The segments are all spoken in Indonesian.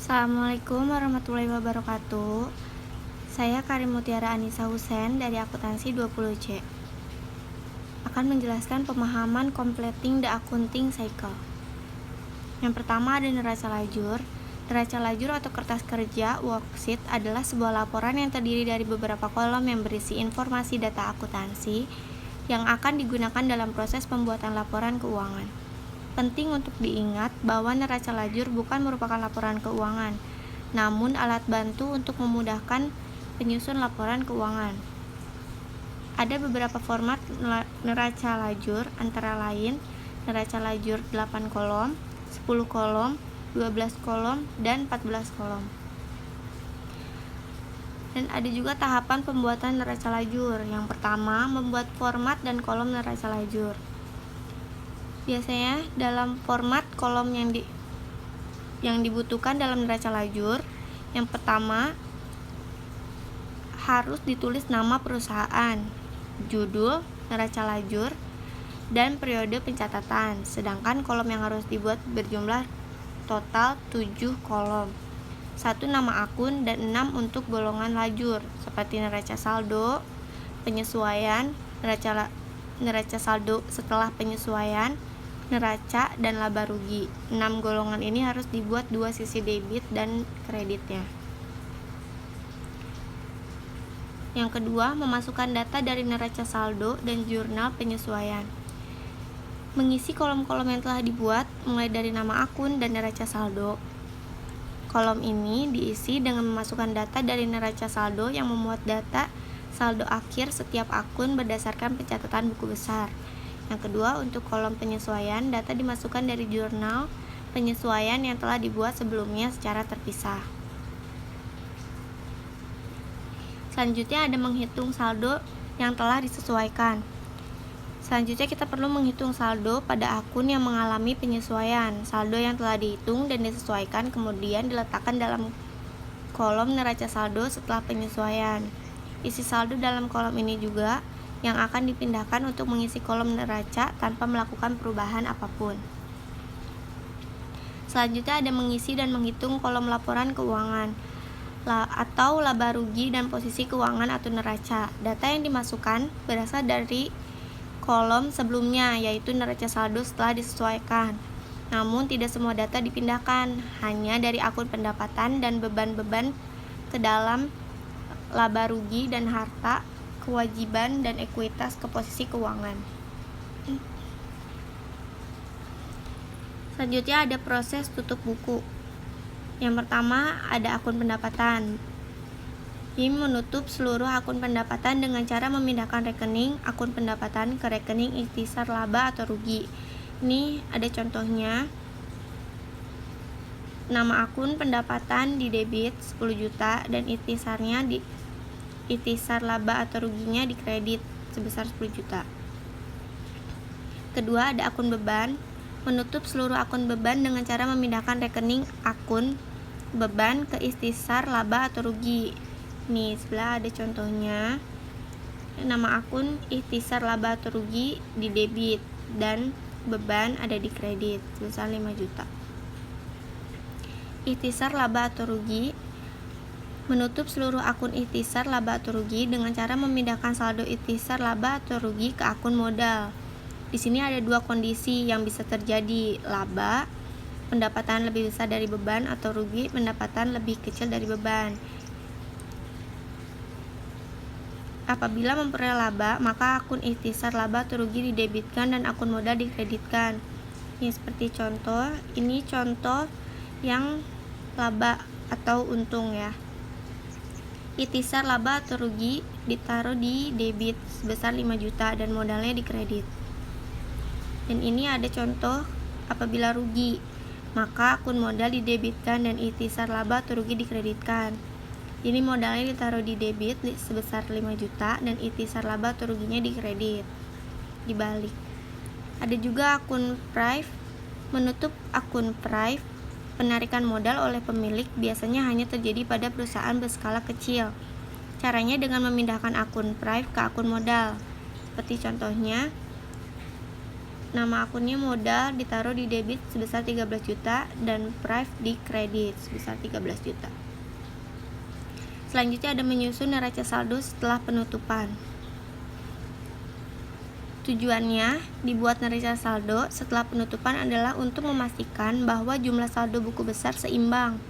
Assalamualaikum warahmatullahi wabarakatuh. Saya Karim Mutiara Anissa Husen dari Akuntansi 20C. Akan menjelaskan pemahaman completing the accounting cycle. Yang pertama ada neraca lajur. Neraca lajur atau kertas kerja worksheet adalah sebuah laporan yang terdiri dari beberapa kolom yang berisi informasi data akuntansi yang akan digunakan dalam proses pembuatan laporan keuangan. Penting untuk diingat bahwa neraca lajur bukan merupakan laporan keuangan, namun alat bantu untuk memudahkan penyusun laporan keuangan. Ada beberapa format neraca lajur, antara lain neraca lajur 8 kolom, 10 kolom, 12 kolom, dan 14 kolom. Dan ada juga tahapan pembuatan neraca lajur. Yang pertama, membuat format dan kolom neraca lajur. Biasanya dalam format kolom yang dibutuhkan dalam neraca lajur, yang pertama harus ditulis nama perusahaan, judul neraca lajur, dan periode pencatatan. Sedangkan kolom yang harus dibuat berjumlah total 7 kolom. 1 nama akun dan 6 untuk golongan lajur, seperti neraca saldo, penyesuaian, neraca saldo setelah penyesuaian, neraca, dan laba rugi. 6 golongan ini harus dibuat 2 sisi debit dan kreditnya. Yang kedua, memasukkan data dari neraca saldo dan jurnal penyesuaian. Mengisi kolom-kolom yang telah dibuat, mulai dari nama akun dan neraca saldo. Kolom ini diisi dengan memasukkan data dari neraca saldo yang memuat data saldo akhir setiap akun berdasarkan pencatatan buku besar. Yang kedua, untuk kolom penyesuaian, data dimasukkan dari jurnal penyesuaian yang telah dibuat sebelumnya secara terpisah. Selanjutnya ada menghitung saldo yang telah disesuaikan. Selanjutnya kita perlu menghitung saldo pada akun yang mengalami penyesuaian. Saldo yang telah dihitung dan disesuaikan kemudian diletakkan dalam kolom neraca saldo setelah penyesuaian. Isi saldo dalam kolom ini juga yang akan dipindahkan untuk mengisi kolom neraca tanpa melakukan perubahan apapun. Selanjutnya ada mengisi dan menghitung kolom laporan keuangan atau laba rugi dan posisi keuangan atau neraca. Data yang dimasukkan berasal dari kolom sebelumnya, yaitu neraca saldo setelah disesuaikan. Namun tidak semua data dipindahkan, hanya dari akun pendapatan dan beban-beban ke dalam laba rugi dan harta, kewajiban, dan ekuitas ke posisi keuangan. Selanjutnya ada proses tutup buku. Yang pertama ada akun pendapatan. Ini menutup seluruh akun pendapatan dengan cara memindahkan rekening akun pendapatan ke rekening ikhtisar laba atau rugi. Ini ada contohnya. Nama akun pendapatan di debit 10 juta dan ikhtisarnya di ikhtisar laba atau ruginya di kredit sebesar 10 juta. Kedua, ada akun beban. Menutup seluruh akun beban dengan cara memindahkan rekening akun beban ke ikhtisar laba atau rugi. Nih, sebelah ada contohnya. Nama akun ikhtisar laba atau rugi di debit dan beban ada di kredit sebesar 5 juta. Ikhtisar laba atau rugi. Menutup seluruh akun ikhtisar laba atau rugi dengan cara memindahkan saldo ikhtisar laba atau rugi ke akun modal. Di sini ada 2 kondisi yang bisa terjadi: laba, pendapatan lebih besar dari beban, atau rugi, pendapatan lebih kecil dari beban. Apabila memperoleh laba, maka akun ikhtisar laba atau rugi didebitkan dan akun modal dikreditkan. Ini seperti contoh, ini contoh yang laba atau untung ya. Ikhtisar laba atau rugi ditaruh di debit sebesar 5 juta dan modalnya di kredit. Dan ini ada contoh apabila rugi, maka akun modal didebitkan dan ikhtisar laba atau rugi dikreditkan. Ini modalnya ditaruh di debit sebesar 5 juta dan ikhtisar laba atau ruginya di kredit. Dibalik. Ada juga akun prive. Menutup akun prive, penarikan modal oleh pemilik biasanya hanya terjadi pada perusahaan berskala kecil. Caranya dengan memindahkan akun prive ke akun modal. Seperti contohnya, nama akunnya modal ditaruh di debit sebesar 13 juta dan prive di kredit sebesar 13 juta. Selanjutnya ada menyusun neraca saldo setelah penutupan. Tujuannya dibuat neraca saldo setelah penutupan adalah untuk memastikan bahwa jumlah saldo buku besar seimbang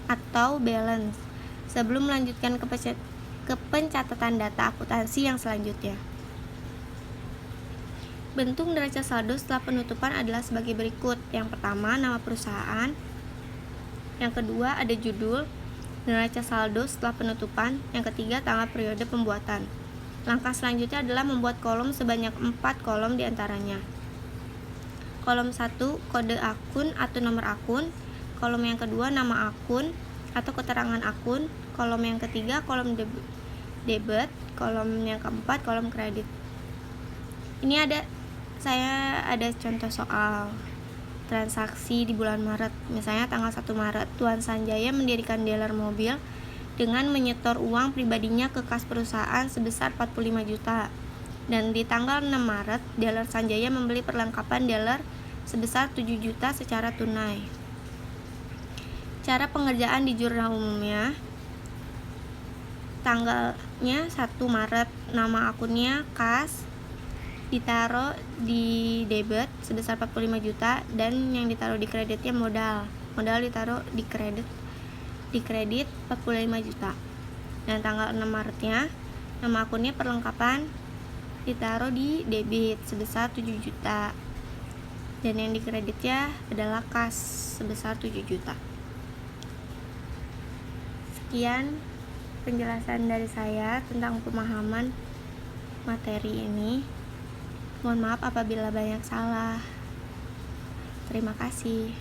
atau balance sebelum melanjutkan ke pencatatan data akuntansi yang selanjutnya. Bentuk neraca saldo setelah penutupan adalah sebagai berikut. Yang pertama, nama perusahaan. Yang kedua, ada judul neraca saldo setelah penutupan. Yang ketiga, tanggal periode pembuatan. Langkah selanjutnya adalah membuat kolom sebanyak 4 kolom diantaranya. Kolom 1, kode akun atau nomor akun. Kolom yang kedua, nama akun atau keterangan akun. Kolom yang ketiga, kolom debit. Kolom yang keempat, kolom kredit. Ini saya ada contoh soal transaksi di bulan Maret. Misalnya tanggal 1 Maret, Tuan Sanjaya mendirikan dealer mobil dengan menyetor uang pribadinya ke kas perusahaan sebesar 45 juta. Dan di tanggal 6 Maret, dealer Sanjaya membeli perlengkapan dealer sebesar 7 juta secara tunai. Cara pengerjaan di jurnal umumnya, tanggalnya 1 Maret, nama akunnya kas, ditaruh di debit sebesar 45 juta dan yang ditaruh di kreditnya modal ditaruh di kredit 45 juta. Dan tanggal 6 Maretnya nama akunnya perlengkapan ditaruh di debit sebesar 7 juta dan yang di kreditnya adalah kas sebesar 7 juta. Sekian penjelasan dari saya tentang pemahaman materi ini. Mohon maaf apabila banyak salah. Terima kasih.